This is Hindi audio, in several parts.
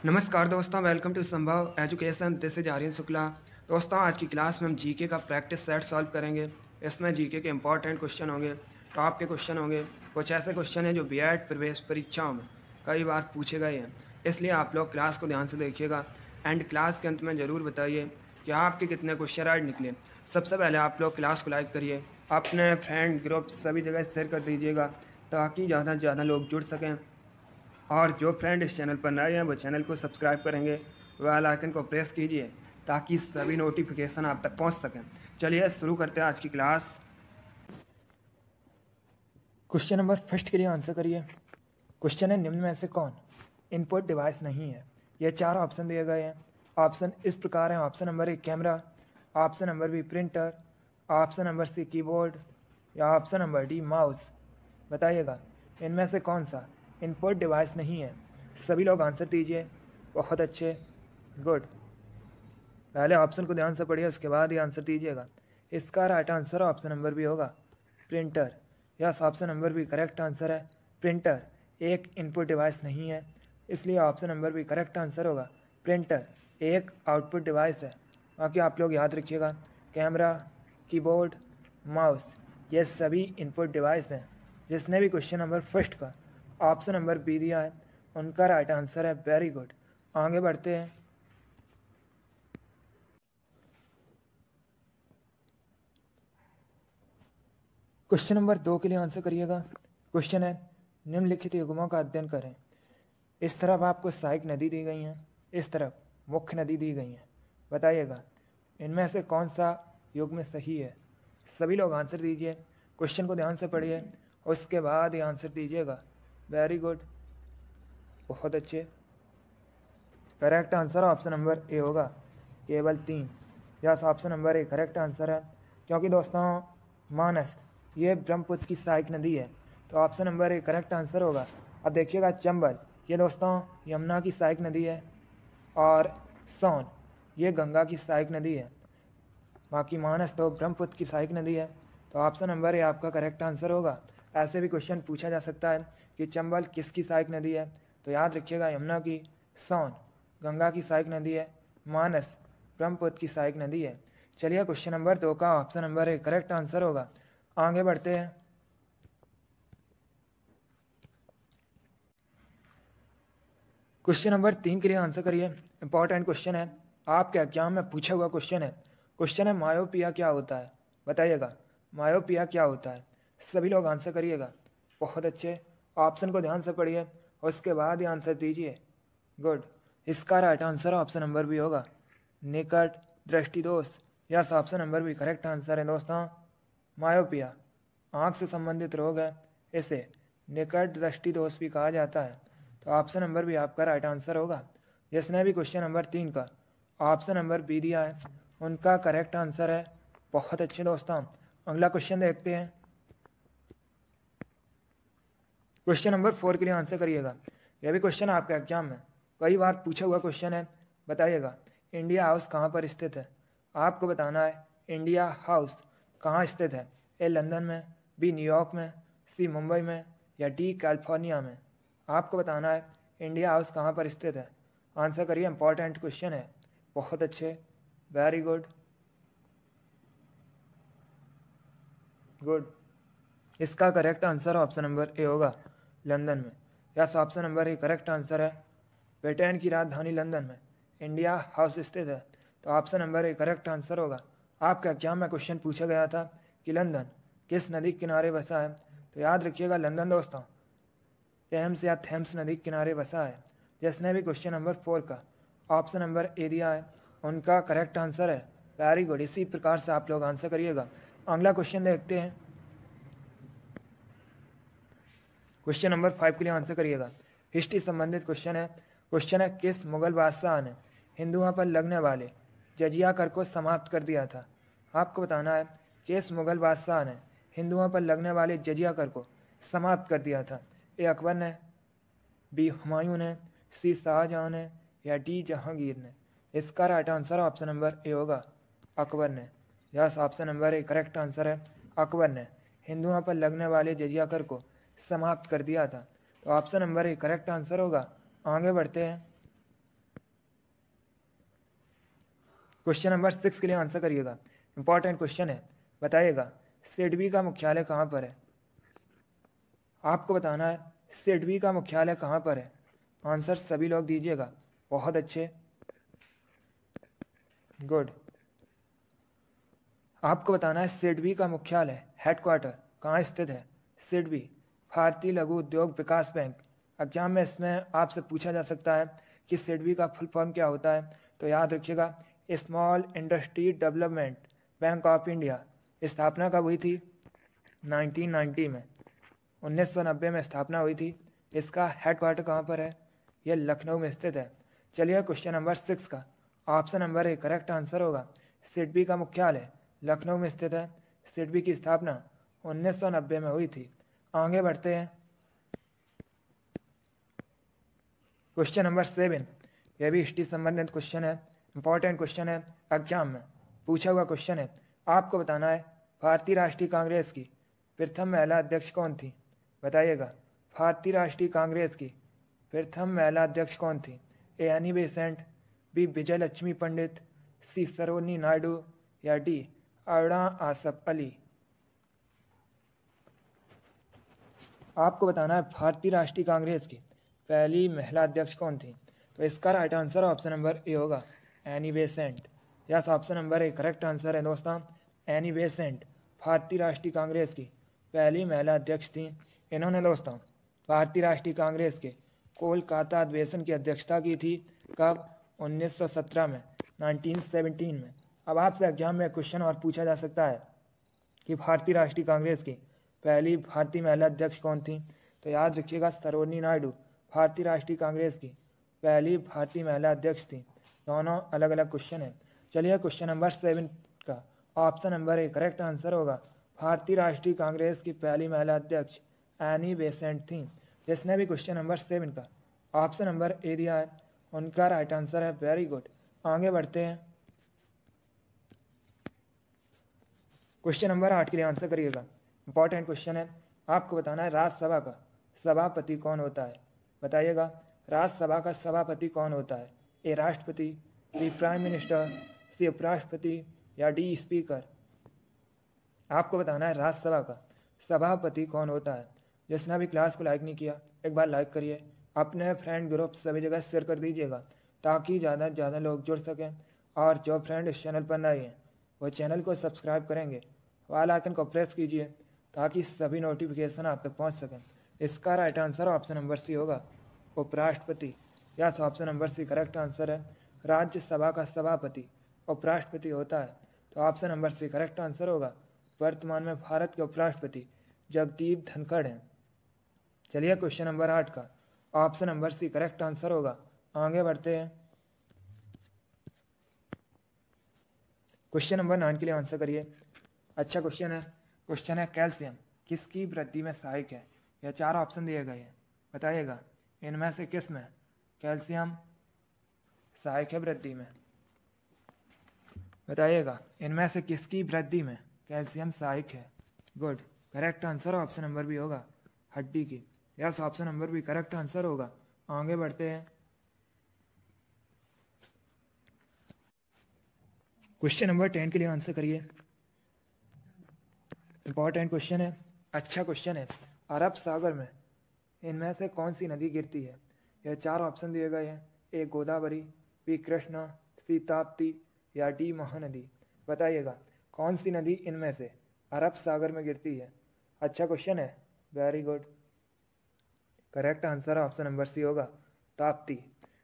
नमस्कार दोस्तों, welcome to Sambhav education. This is Aryan Shukla. दोस्तों, आज की क्लास में हम जीके का प्रैक्टिस सेट सॉल्व करेंगे। इसमें जीके के इंपॉर्टेंट क्वेश्चन होंगे, टॉप के क्वेश्चन होंगे। कुछ ऐसे क्वेश्चन हैं जो बीएड प्रवेश परीक्षाओं में कई बार पूछे गए हैं, इसलिए आप लोग क्लास को ध्यान से देखिएगा। एंड क्लास के अंत में ज़रूर बताइए कि आपके कितने क्वेश्चन राइट निकले। सबसे पहले आप लोग क्लास को लाइक करिए, अपने फ्रेंड ग्रुप सभी जगह शेयर कर दीजिएगा ताकि ज़्यादा से ज़्यादा लोग जुड़ सकें। और जो फ्रेंड इस चैनल पर नए हैं वो चैनल को सब्सक्राइब करेंगे, बेल आइकन को प्रेस कीजिए ताकि सभी नोटिफिकेशन आप तक पहुंच सकें। चलिए शुरू करते हैं आज की क्लास। क्वेश्चन नंबर फर्स्ट के लिए आंसर करिए। क्वेश्चन है, निम्न में से कौन इनपुट डिवाइस नहीं है? ये चार ऑप्शन दिए गए हैं। ऑप्शन इस प्रकार हैं। Option number A camera, option number B printer, option number C keyboard या ऑप्शन नंबर डी माउस। बताइएगा इनमें से कौन सा इनपुट डिवाइस नहीं है। सभी लोग आंसर दीजिए। बहुत अच्छे, गुड। पहले ऑप्शन को ध्यान से पढ़िए, उसके बाद ही आंसर दीजिएगा। इसका right answer option number B होगा, printer. Yes, option number B correct answer है। प्रिंटर एक इनपुट डिवाइस नहीं है, इसलिए option number B correct answer होगा। प्रिंटर एक आउटपुट डिवाइस है। बाकी आप लोग याद रखिएगा, कैमरा, कीबोर्ड, माउस ये सभी इनपुट डिवाइस हैं। जिसने भी क्वेश्चन नंबर फर्स्ट का ऑप्शन नंबर बी दिया है उनका राइट आंसर है। Very good. आगे बढ़ते हैं। क्वेश्चन नंबर 2 के लिए आंसर करिएगा। क्वेश्चन है, निम्नलिखित युग्मों का अध्ययन करें। इस तरफ आपको सहायक नदी दी गई हैं, इस तरफ मुख्य नदी दी गई हैं। बताइएगा इनमें से कौन सा युग्म सही है। सभी लोग आंसर दीजिए। क्वेश्चन को ध्यान से पढ़िए, उसके बाद ही आंसर दीजिएगा। वेरी गुड, बहुत अच्छे। Correct answer option number A होगा, केवल 3। Yes, option number A correct answer है। क्योंकि दोस्तों मानस ये ब्रह्मपुत्र की सहायक नदी है, तो option number A correct answer होगा। अब देखिएगा चंबल ये दोस्तों यमुना की सहायक नदी है, और सोन ये गंगा की सहायक नदी है। बाकी मानस तो ब्रह्मपुत्र की सहायक नदी है, तो ऑप्शन नंबर ए आपका करेक्ट आंसर होगा। ऐसे भी क्वेश्चन पूछा जा सकता है कि चंबल किसकी सहायक नदी है, तो याद रखिएगा यमुना की, सोन गंगा की सहायक नदी है, मानस ब्रह्मपुत्र की सहायक नदी है। चलिए क्वेश्चन नंबर 2 का option number A correct answer होगा। आगे बढ़ते हैं। क्वेश्चन नंबर 3 के लिए आंसर करिए। इंपॉर्टेंट क्वेश्चन है, आपके एग्जाम में पूछा हुआ क्वेश्चन है। क्वेश्चन है, मायोपिया क्या होता है? बताइएगा मायोपिया क्या होता है। सभी लोग आंसर करिएगा। बहुत अच्छे, ऑप्शन को ध्यान से पढ़िए, उसके बाद ही आंसर दीजिए। गुड। इसका राइट आंसर ऑप्शन नंबर भी होगा, निकट दृष्टि दोष। यस, ऑप्शन नंबर भी करेक्ट आंसर है दोस्तों। मायोपिया आँख से संबंधित रोग है, इसे निकट दृष्टि दोष भी कहा जाता है, तो ऑप्शन नंबर भी आपका राइट आंसर होगा। जिसने भी क्वेश्चन नंबर 3 का ऑप्शन नंबर बी दिया है उनका करेक्ट आंसर है। बहुत अच्छे दोस्तों, अगला क्वेश्चन देखते हैं। क्वेश्चन नंबर 4 के लिए आंसर करिएगा। यह भी क्वेश्चन आपका एग्जाम में कई बार पूछा हुआ क्वेश्चन है। बताइएगा इंडिया हाउस कहाँ पर स्थित है। आपको बताना है इंडिया हाउस कहाँ स्थित है। ए लंदन में, बी न्यूयॉर्क में, सी मुंबई में या डी कैलिफोर्निया में। आपको बताना है इंडिया हाउस कहाँ पर स्थित है। आंसर करिए, इंपॉर्टेंट क्वेश्चन है। बहुत अच्छे, वेरी गुड, गुड। इसका correct answer option number A होगा, लंदन में। Yes, option number A correct answer है। ब्रिटेन की राजधानी लंदन में इंडिया हाउस स्थित है, तो option number A correct answer होगा। आपके एग्जाम में क्वेश्चन पूछा गया था कि लंदन किस नदी के किनारे बसा है, तो याद रखिएगा लंदन दोस्तों टेम्स या थेम्स नदी के किनारे बसा है। जिसने भी क्वेश्चन नंबर 4 का ऑप्शन नंबर ए दिया है उनका करेक्ट आंसर है। वेरी गुड, इसी प्रकार से आप लोग आंसर करिएगा। अगला क्वेश्चन देखते हैं। क्वेश्चन नंबर 5 के लिए आंसर करिएगा। हिस्ट्री संबंधित क्वेश्चन है। क्वेश्चन है, किस मुगल बादशाह ने हिंदुओं पर लगने वाले जजिया कर को समाप्त कर दिया था। आपको बताना है किस मुगल बादशाह ने हिंदुओं पर लगने वाले जजिया कर को समाप्त कर दिया था। ए अकबर ने, बी हुमायूं ने, सी शाहजहां ने या डी जहांगीर ने। इसका right answer option number A होगा, अकबर ने। Yes, option number A correct answer है। अकबर ने हिंदुओं पर लगने वाले जजिया कर को समाप्त कर दिया था, तो option number A correct answer होगा। आगे बढ़ते हैं। क्वेश्चन नंबर 6 के लिए आंसर करिएगा, इंपॉर्टेंट क्वेश्चन है। बताइएगा सिडबी का मुख्यालय कहाँ पर है। आपको बताना है सिडबी का मुख्यालय कहाँ पर है। आंसर सभी लोग दीजिएगा, बहुत अच्छे, गुड। आपको बताना है सिडबी का मुख्यालय हेडक्वार्टर कहाँ स्थित है। सिडबी भारतीय लघु उद्योग विकास बैंक। एग्जाम में इसमें आपसे पूछा जा सकता है कि सिडबी का फुल फॉर्म क्या होता है, तो याद रखिएगा small industry development bank of India. स्थापना कब हुई थी, 1990 में, 1990 में स्थापना हुई थी। इसका हेडक्वार्टर कहाँ पर है, यह लखनऊ में स्थित है। चलिए क्वेश्चन नंबर 6 का option number A correct answer होगा। सिडबी का मुख्यालय लखनऊ में स्थित है। सिडबी की स्थापना 1990 में हुई थी। आगे बढ़ते हैं क्वेश्चन नंबर 7। यह भी हिस्ट्री संबंधित क्वेश्चन है, इंपॉर्टेंट क्वेश्चन है, एग्जाम में पूछा हुआ क्वेश्चन है। आपको बताना है भारतीय राष्ट्रीय कांग्रेस की प्रथम महिला अध्यक्ष कौन थी। बताइएगा भारतीय राष्ट्रीय कांग्रेस की प्रथम महिला अध्यक्ष कौन थी। ए एनी बेसेंट, बी विजय लक्ष्मी पंडित, सी सरोजिनी नायडू या डी अरुणा आसफ अली। आपको बताना है भारतीय राष्ट्रीय कांग्रेस की पहली महिला अध्यक्ष कौन थी, तो इसका right answer option number A होगा, Annie Besant. Yes, option number A correct answer है दोस्तों, एनी बेसेंट भारतीय राष्ट्रीय कांग्रेस की पहली महिला अध्यक्ष थी। इन्होंने दोस्तों भारतीय राष्ट्रीय कांग्रेस के कोलकाता अधिवेशन की अध्यक्षता की थी। कब, 1917 में, 1917 में। अब आपसे एग्जाम में क्वेश्चन और पूछा जा सकता है कि भारतीय राष्ट्रीय कांग्रेस की पहली भारतीय महिला अध्यक्ष कौन थी, तो याद रखिएगा सरोजिनी नायडू भारतीय राष्ट्रीय कांग्रेस की पहली भारतीय महिला अध्यक्ष थी। दोनों अलग अलग क्वेश्चन है। चलिए क्वेश्चन नंबर 7 का option number A correct answer होगा। भारतीय राष्ट्रीय कांग्रेस की पहली महिला अध्यक्ष एनी बेसेंट थी। जिसने भी क्वेश्चन नंबर 7 का ऑप्शन नंबर ए दिया है उनका राइट आंसर है, वेरी गुड। आगे बढ़ते हैं क्वेश्चन नंबर 8 के लिए आंसर करिएगा, इंपॉर्टेंट क्वेश्चन है। आपको बताना है राज्यसभा का सभापति कौन होता है। बताइएगा राज्यसभा का सभापति कौन होता है। ए राष्ट्रपति, बी प्राइम मिनिस्टर, सी उपराष्ट्रपति या डी स्पीकर। आपको बताना है राज्यसभा का सभापति कौन होता है। जिसने भी क्लास को लाइक नहीं किया एक बार लाइक करिए, अपने फ्रेंड ग्रुप सभी जगह शेयर कर दीजिएगा ताकि ज़्यादा से ज़्यादा लोग जुड़ सकें। और जो फ्रेंड इस चैनल पर नए हैं वो चैनल को सब्सक्राइब करेंगे, वाल आइकन को प्रेस कीजिए ताकि सभी नोटिफिकेशन आप तक पहुंच सकें। इसका right answer option number C होगा, उपराष्ट्रपति। Yes, option number C correct answer है। राज्यसभा का सभापति उपराष्ट्रपति होता है, तो option number C correct answer होगा। वर्तमान में भारत के उपराष्ट्रपति जगदीप धनखड़ हैं। चलिए क्वेश्चन नंबर 8 का option number C correct answer होगा। आगे बढ़ते हैं क्वेश्चन नंबर 9 के लिए आंसर करिए। अच्छा क्वेश्चन है। क्वेश्चन है कैल्शियम किसकी वृद्धि में सहायक है। यह 4 ऑप्शन दिए गए हैं। बताइएगा इनमें से किस में कैल्शियम सहायक है वृद्धि में। बताइएगा इनमें से किसकी वृद्धि में कैल्शियम सहायक है। Good, correct answer option number भी होगा, हड्डी की। यस, ऑप्शन नंबर भी करेक्ट आंसर होगा। आगे बढ़ते हैं क्वेश्चन नंबर 10 के लिए आंसर करिए, इंपॉर्टेंट क्वेश्चन है, अच्छा क्वेश्चन है। अरब सागर में इनमें से कौन सी नदी गिरती है। यह 4 ऑप्शन दिए गए हैं। ए गोदावरी, बी कृष्णा, सी ताप्ती या डी महानदी। बताइएगा कौन सी नदी इनमें से अरब सागर में गिरती है। अच्छा क्वेश्चन है, very good. Correct answer option number C होगा, Tapti.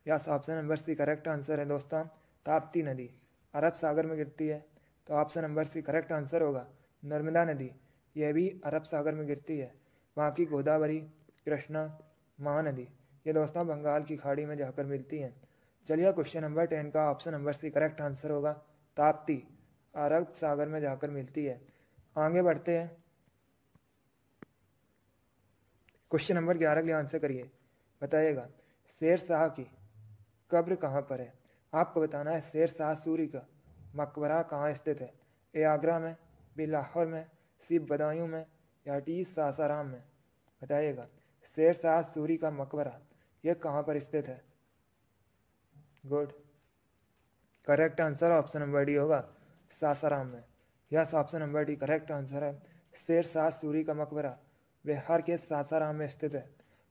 Yes, option number C correct answer है दोस्तों, ताप्ती नदी अरब सागर में गिरती है, तो option number C correct answer होगा। नर्मदा नदी यह भी अरब सागर में गिरती है। बाकी गोदावरी, कृष्णा, महानदी ये दोस्तों बंगाल की खाड़ी में जाकर मिलती हैं। चलिए क्वेश्चन नंबर 10 का option number C correct answer होगा, ताप्ती अरब सागर में जाकर मिलती है। आगे बढ़ते हैं क्वेश्चन नंबर 11 के लिए आंसर करिए। बताइएगा शेर शाह की कब्र कहाँ पर है। आपको बताना है शेर शाह सूरी का मकबरा कहाँ स्थित है। ए आगरा में, बी लाहौर में, सी बदायूं में या डी सासाराम में। बताइएगा शेर शाह सूरी का मकबरा यह कहाँ पर स्थित है। Good, correct answer option number D होगा, सासाराम में। Yes, option number D correct answer है। शेर शाह सूरी का मकबरा बिहार के सासाराम में स्थित है,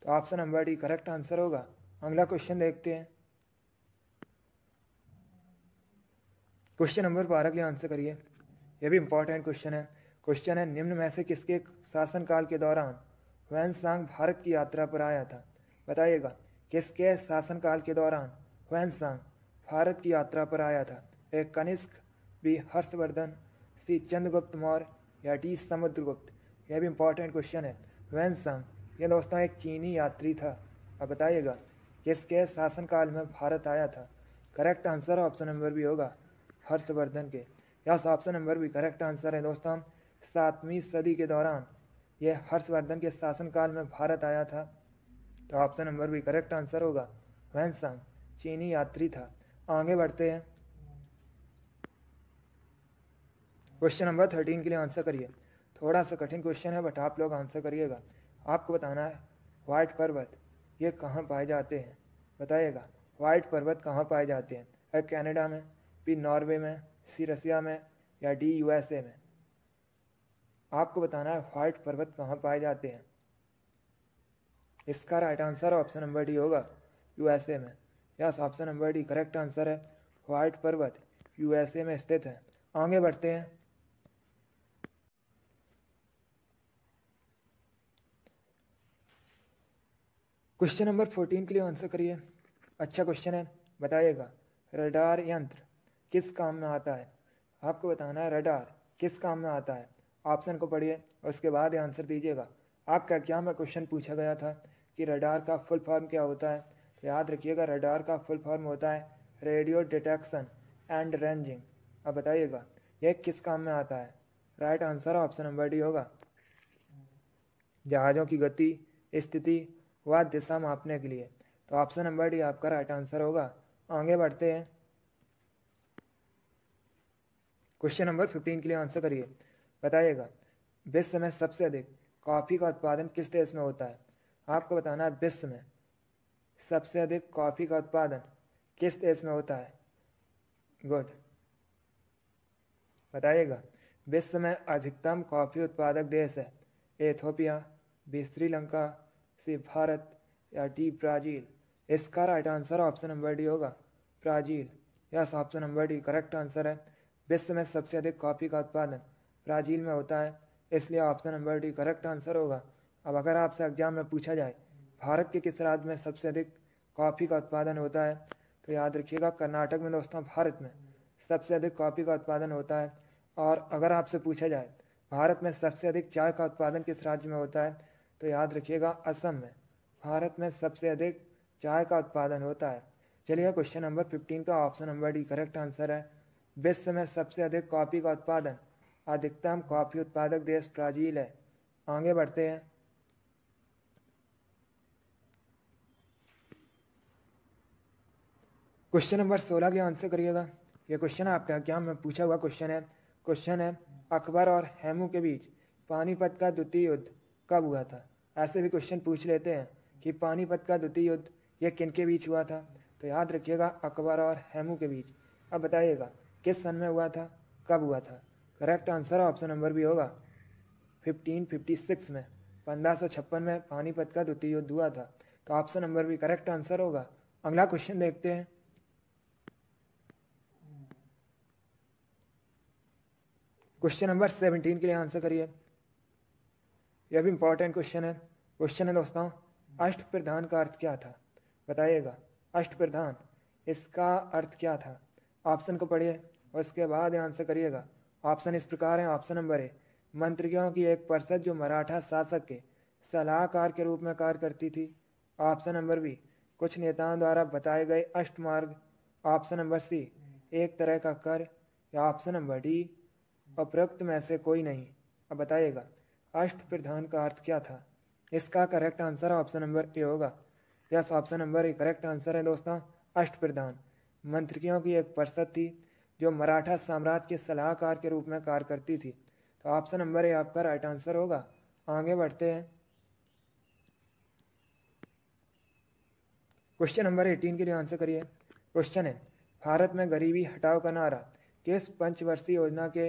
तो option number D correct answer होगा। अगला क्वेश्चन देखते हैं। क्वेश्चन नंबर 12 के लिए आंसर करिए। यह भी इंपॉर्टेंट क्वेश्चन है। क्वेश्चन है, निम्न में से किसके शासनकाल के दौरान ह्वेनसांग भारत की यात्रा पर आया था? बताइएगा, किसके शासनकाल के दौरान ह्वेनसांग भारत की यात्रा पर आया था? ए कनिष्क, बी हर्षवर्धन, सी चंद्रगुप्त मौर्य या डी समुद्रगुप्त? यह भी इंपॉर्टेंट क्वेश्चन है। ह्वेनसांग ये दोस्तों एक चीनी यात्री था। अब बताइएगा, किसके शासनकाल में भारत आया था? करेक्ट आंसर ऑप्शन नंबर भी होगा, हर्षवर्धन के। यस, ऑप्शन नंबर भी करेक्ट आंसर है दोस्तों। 7वीं सदी के दौरान यह हर्षवर्धन के शासनकाल में भारत आया था, तो ऑप्शन नंबर भी करेक्ट आंसर होगा। ह्वेनसांग चीनी यात्री था। आगे बढ़ते हैं। क्वेश्चन नंबर 13 के लिए आंसर करिए। थोड़ा सा कठिन क्वेश्चन है, बट आप लोग आंसर करिएगा। आपको बताना है व्हाइट पर्वत ये कहाँ पाए जाते हैं? बताइएगा, व्हाइट पर्वत कहाँ पाए जाते हैं? ए कनाडा में, बी नॉर्वे में, सी रसिया में या डी यूएसए में? आपको बताना है व्हाइट पर्वत कहाँ पाए जाते हैं। इसका right answer option number D होगा, यूएसए में। Yes, option number D correct answer है। व्हाइट पर्वत यूएसए में स्थित है। आगे बढ़ते हैं। क्वेश्चन नंबर 14 के लिए आंसर करिए। अच्छा क्वेश्चन है। बताइएगा, रडार यंत्र किस काम में आता है? आपको बताना है रडार किस काम में आता है। ऑप्शन को पढ़िए और उसके बाद आंसर दीजिएगा। आपका एग्जाम में क्वेश्चन पूछा गया था कि रडार का फुल फॉर्म क्या होता है, तो याद रखिएगा रडार का फुल फॉर्म होता है रेडियो डिटेक्शन एंड रेंजिंग। अब बताइएगा यह किस काम में आता है? Right answer option number D होगा, जहाज़ों की गति, स्थिति व दिशा मापने के लिए। तो ऑप्शन नंबर डी आपका राइट आंसर होगा। आगे बढ़ते हैं। क्वेश्चन नंबर 15 के लिए आंसर करिए। बताइएगा, विश्व में सबसे अधिक कॉफ़ी का उत्पादन किस देश में होता है? आपको बताना है विश्व में सबसे अधिक कॉफ़ी का उत्पादन किस देश में होता है? गुड, बताइएगा, विश्व में अधिकतम कॉफ़ी उत्पादक देश है? Ethiopia, B Sri Lanka, C Bharat या डी ब्राज़ील? इसका right answer option number D होगा, Brazil. Yes, option number D correct answer है। विश्व में सबसे अधिक कॉफ़ी का उत्पादन ब्राज़ील में होता है, इसलिए option number D correct answer होगा। अब अगर आपसे एग्जाम में पूछा जाए भारत के किस राज्य में सबसे अधिक कॉफ़ी का उत्पादन होता है, तो याद रखिएगा कर्नाटक में दोस्तों भारत में सबसे अधिक कॉफ़ी का उत्पादन होता है। और अगर आपसे पूछा जाए भारत में सबसे अधिक चाय का उत्पादन किस राज्य में होता है, तो याद रखिएगा असम में भारत में सबसे अधिक चाय का उत्पादन होता है। चलिए, क्वेश्चन नंबर 15 का option number D correct answer है। विश्व में सबसे अधिक कॉफ़ी का उत्पादन, अधिकतम कॉफ़ी उत्पादक देश ब्राज़ील है। आगे बढ़ते हैं। क्वेश्चन नंबर 16 के आंसर करिएगा। यह क्वेश्चन आपके एग्जाम में पूछा हुआ क्वेश्चन है। क्वेश्चन है, अकबर और हेमू के बीच पानीपत का द्वितीय युद्ध कब हुआ था? ऐसे भी क्वेश्चन पूछ लेते हैं कि पानीपत का द्वितीय युद्ध यह किन के बीच हुआ था, तो याद रखिएगा अकबर और हेमू के बीच। अब बताइएगा किस सन में हुआ था, कब हुआ था? करेक्ट आंसर ऑप्शन नंबर भी होगा 1556 में, 1556 में पानीपत का द्वितीय युद्ध हुआ था, तो ऑप्शन नंबर भी करेक्ट आंसर होगा। अगला क्वेश्चन देखते हैं। क्वेश्चन नंबर 17 के लिए आंसर करिए। यह भी इंपॉर्टेंट क्वेश्चन है। क्वेश्चन है दोस्तों, अष्टप्रधान का अर्थ क्या था? बताइएगा, अष्टप्रधान इसका अर्थ क्या था? ऑप्शन को पढ़िए और उसके बाद आंसर करिएगा। ऑप्शन इस प्रकार है। ऑप्शन नंबर ए, मंत्रियों की एक परिषद जो मराठा शासक के सलाहकार के रूप में कार्य करती थी। ऑप्शन नंबर बी, कुछ नेताओं द्वारा बताए गए अष्टमार्ग। ऑप्शन नंबर सी, एक तरह का कर। या ऑप्शन नंबर डी, उपरोक्त में से कोई नहीं। अब बताइएगा अष्टप्रधान का अर्थ क्या था? इसका correct answer option number A होगा। Yes, option number A correct answer है दोस्तों। अष्टप्रधान मंत्रियों की एक परिषद थी जो मराठा साम्राज्य के सलाहकार के रूप में कार्य करती थी, तो ऑप्शन नंबर ए आपका राइट आंसर होगा। आगे बढ़ते हैं। क्वेश्चन नंबर 18 के लिए आंसर करिए। क्वेश्चन है, भारत में गरीबी हटाओ का नारा किस पंचवर्षीय योजना के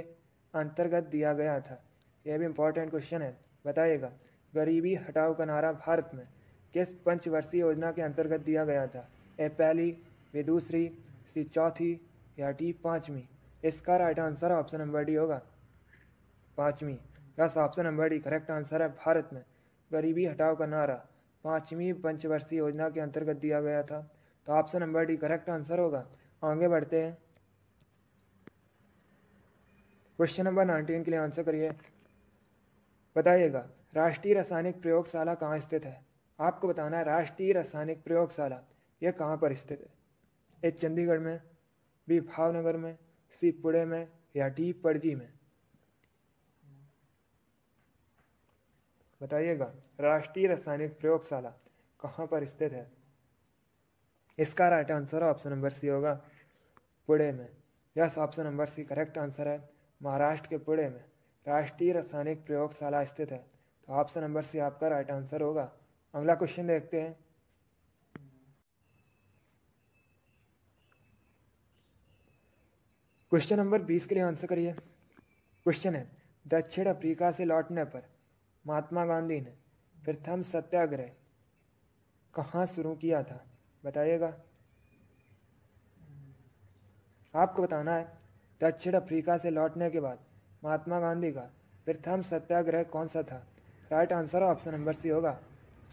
अंतर्गत दिया गया था? यह भी इम्पोर्टेंट क्वेश्चन है, बताइएगा। गरीबी हटाओ का नारा भारत में किस पंचवर्षीय योजना के अंतर्गत दिया गया था? ए पहली, बी दूसरी, सी चौथी या डी पाँचवीं? इसका right answer option number D होगा, पाँचवीं। Yes, option number D correct answer है। भारत में गरीबी हटाओ का नारा पाँचवीं पंचवर्षीय योजना के अंतर्गत दिया गया था, तो option number D correct answer होगा। आगे बढ़ते हैं, क्वेश्चन नंबर 19 के लिए आंसर करिए। बताइएगा, राष्ट्रीय रासायनिक प्रयोगशाला कहाँ स्थित है? आपको बताना है राष्ट्रीय रासायनिक प्रयोगशाला यह कहाँ पर स्थित है? ए चंडीगढ़ में, बी भावनगर में, सी पुणे में या डी पणजी में? बताइएगा, राष्ट्रीय रासायनिक प्रयोगशाला कहाँ पर स्थित है? इसका right answer option number C होगा, पुणे में। Yes, option number C correct answer है। महाराष्ट्र के पुणे में राष्ट्रीय रासायनिक प्रयोगशाला स्थित है, तो ऑप्शन नंबर सी आपका राइट आंसर होगा। अगला क्वेश्चन देखते हैं। क्वेश्चन नंबर 20 के लिए आंसर करिए। क्वेश्चन है, दक्षिण अफ्रीका से लौटने पर महात्मा गांधी ने प्रथम सत्याग्रह कहाँ शुरू किया था? बताइएगा। आपको बताना है दक्षिण अफ्रीका से लौटने के बाद महात्मा गांधी का प्रथम सत्याग्रह कौन सा था? Right answer option number C होगा,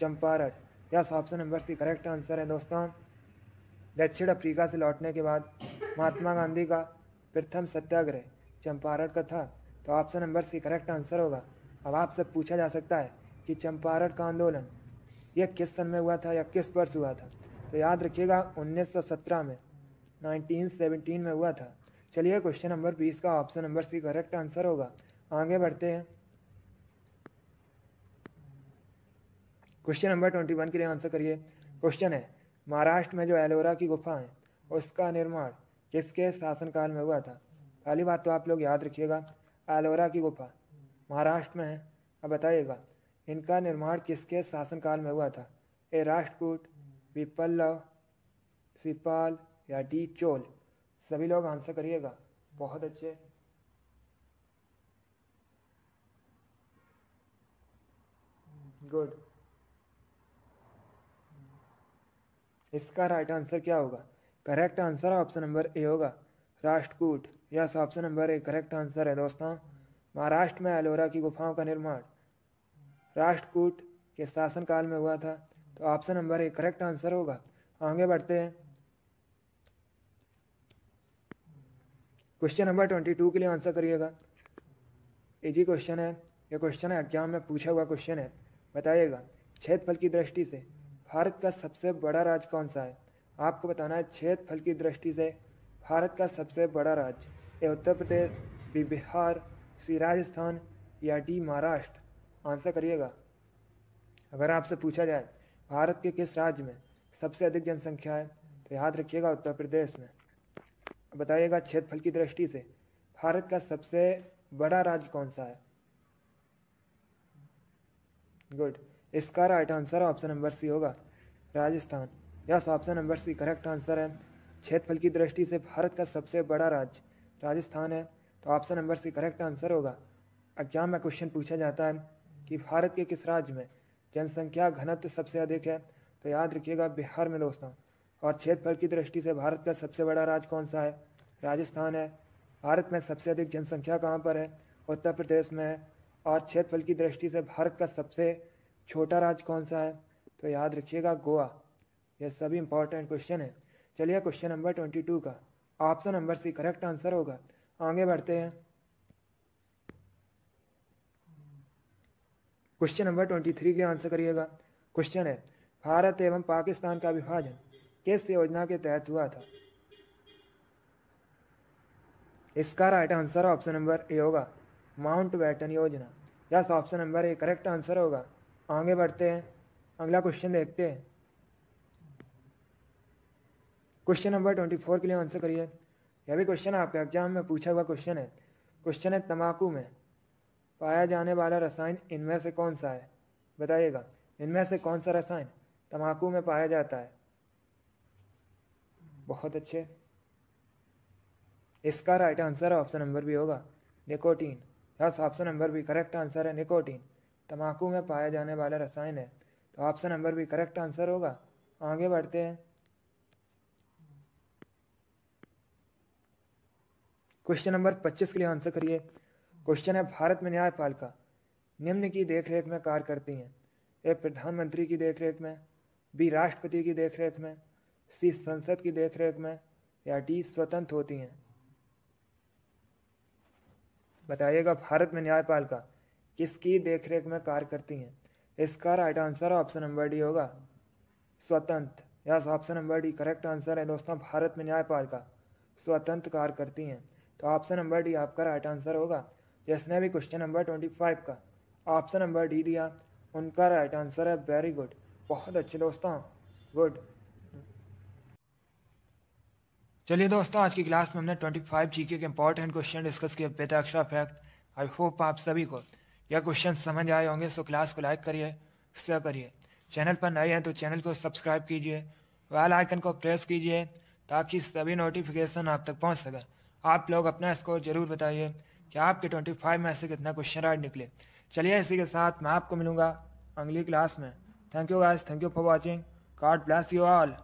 Champaran. Yes, option number C correct answer है दोस्तों। दक्षिण अफ्रीका से लौटने के बाद महात्मा गांधी का प्रथम सत्याग्रह चंपारण का था, तो option number C correct answer होगा। अब आपसे पूछा जा सकता है कि चंपारण का आंदोलन यह किस सन में हुआ था या किस वर्ष हुआ था? तो याद रखिएगा 1917 में, 1917 में हुआ था। चलिए, क्वेश्चन नंबर 20 का option number C correct answer होगा। आगे बढ़ते हैं, क्वेश्चन नंबर 21 के लिए आंसर करिए। क्वेश्चन है, महाराष्ट्र में जो एलोरा की गुफा है उसका निर्माण किसके शासनकाल में हुआ था? पहली बात तो आप लोग याद रखिएगा, एलोरा की गुफा महाराष्ट्र में है। अब बताइएगा, इनका निर्माण किसके शासनकाल में हुआ था? ए राष्ट्रकूट, बी पल्लव, सी पाल या डी चोल? सभी लोग आंसर करिएगा, बहुत अच्छे। गुड। इसका राइट आंसर क्या होगा? Correct answer option number A होगा, Rashtrakuta. Yes, option number A correct answer है दोस्तों। महाराष्ट्र में एलोरा की गुफाओं का निर्माण राष्ट्रकूट के शासनकाल में हुआ था, तो option number A correct answer होगा। आगे बढ़ते हैं, क्वेश्चन नंबर 22 के लिए आंसर करिएगा। इजी क्वेश्चन है, यह क्वेश्चन है एग्जाम में पूछा हुआ क्वेश्चन है। बताइएगा, क्षेत्रफल की दृष्टि से भारत का सबसे बड़ा राज्य कौन सा है? आपको बताना है क्षेत्रफल की दृष्टि से भारत का सबसे बड़ा राज्य। ए उत्तर प्रदेश, बी बिहार, सी राजस्थान या डी महाराष्ट्र? आंसर करिएगा। अगर आपसे पूछा जाए भारत के किस राज्य में सबसे अधिक जनसंख्या है, तो याद रखिएगा उत्तर प्रदेश में। बताइएगा, क्षेत्रफल की दृष्टि से भारत का सबसे बड़ा राज्य कौन सा है? गुड। इसका right answer option number C होगा, Rajasthan. Yes, option number C correct answer है। क्षेत्रफल की दृष्टि से भारत का सबसे बड़ा राज्य राजस्थान है, तो option number C correct answer होगा। एग्जाम में क्वेश्चन पूछा जाता है कि भारत के किस राज्य में जनसंख्या घनत्व सबसे अधिक है, तो याद रखिएगा बिहार में दोस्तों। और क्षेत्रफल की दृष्टि से भारत का सबसे बड़ा राज्य कौन सा है? राजस्थान है। भारत में सबसे अधिक जनसंख्या कहाँ पर है? उत्तर प्रदेश में है। और क्षेत्रफल की दृष्टि से भारत का सबसे छोटा राज्य कौन सा है? तो याद रखिएगा गोवा। यह सभी इंपॉर्टेंट क्वेश्चन है। चलिए, क्वेश्चन नंबर 22 का option number C correct answer होगा। आगे बढ़ते हैं, क्वेश्चन नंबर 23 के आंसर करिएगा। क्वेश्चन है, भारत एवं पाकिस्तान का विभाजन किस योजना के तहत हुआ था? इसका right answer option number A होगा, माउंटबेटन योजना। Yes, option number A correct answer होगा। आगे बढ़ते हैं, अगला क्वेश्चन देखते हैं। क्वेश्चन नंबर 24 के लिए आंसर करिए। यह भी क्वेश्चन आपके एग्जाम में पूछा हुआ क्वेश्चन है। क्वेश्चन है, तंबाकू में पाया जाने वाला रसायन इनमें से कौन सा है? बताइएगा, इनमें से कौन सा रसायन तंबाकू में पाया जाता है? बहुत अच्छे। इसका right answer option number B होगा nicotine. Yes, option number B correct answer है निकोटीन। तंबाकू में पाया जाने वाला रसायन है, तो option number B correct answer होगा। आगे बढ़ते हैं। क्वेश्चन नंबर 25 के लिए आंसर करिए। क्वेश्चन है, भारत में न्यायपालिका निम्न की देखरेख में कार्य करती हैं। ए प्रधानमंत्री की देखरेख में, बी राष्ट्रपति की देखरेख में, सी संसद की देखरेख में, या डी स्वतंत्र होती हैं। बताइएगा, भारत में न्यायपालिका किसकी देखरेख में कार्य करती हैं। इसका right answer option number D होगा स्वतंत्र। Yes, option number D correct answer है दोस्तों। भारत में न्यायपालिका स्वतंत्र कार्य करती हैं, तो ऑप्शन नंबर डी आपका राइट आंसर होगा। जिसने भी क्वेश्चन नंबर 25 का ऑप्शन नंबर डी दिया उनका राइट आंसर है। वेरी गुड, बहुत अच्छे दोस्तों, गुड। चलिए दोस्तों, आज की क्लास में हमने 25 जीके के इंपॉर्टेंट क्वेश्चन डिस्कस किए with extra fact. I hope आप सभी को यह क्वेश्चन समझ आए होंगे। सो क्लास को लाइक करिए, शेयर करिए। चैनल पर नए हैं तो चैनल को सब्सक्राइब कीजिए, बेल आइकन को प्रेस कीजिए ताकि सभी नोटिफिकेशन आप तक पहुंच सके। आप लोग अपना स्कोर जरूर बताइए कि आपके 25 में से कितना क्वेश्चन राइट निकले। चलिए, इसी के साथ मैं आपको मिलूंगा अगली क्लास में। Thank you guys, thank you for watching. God bless you all.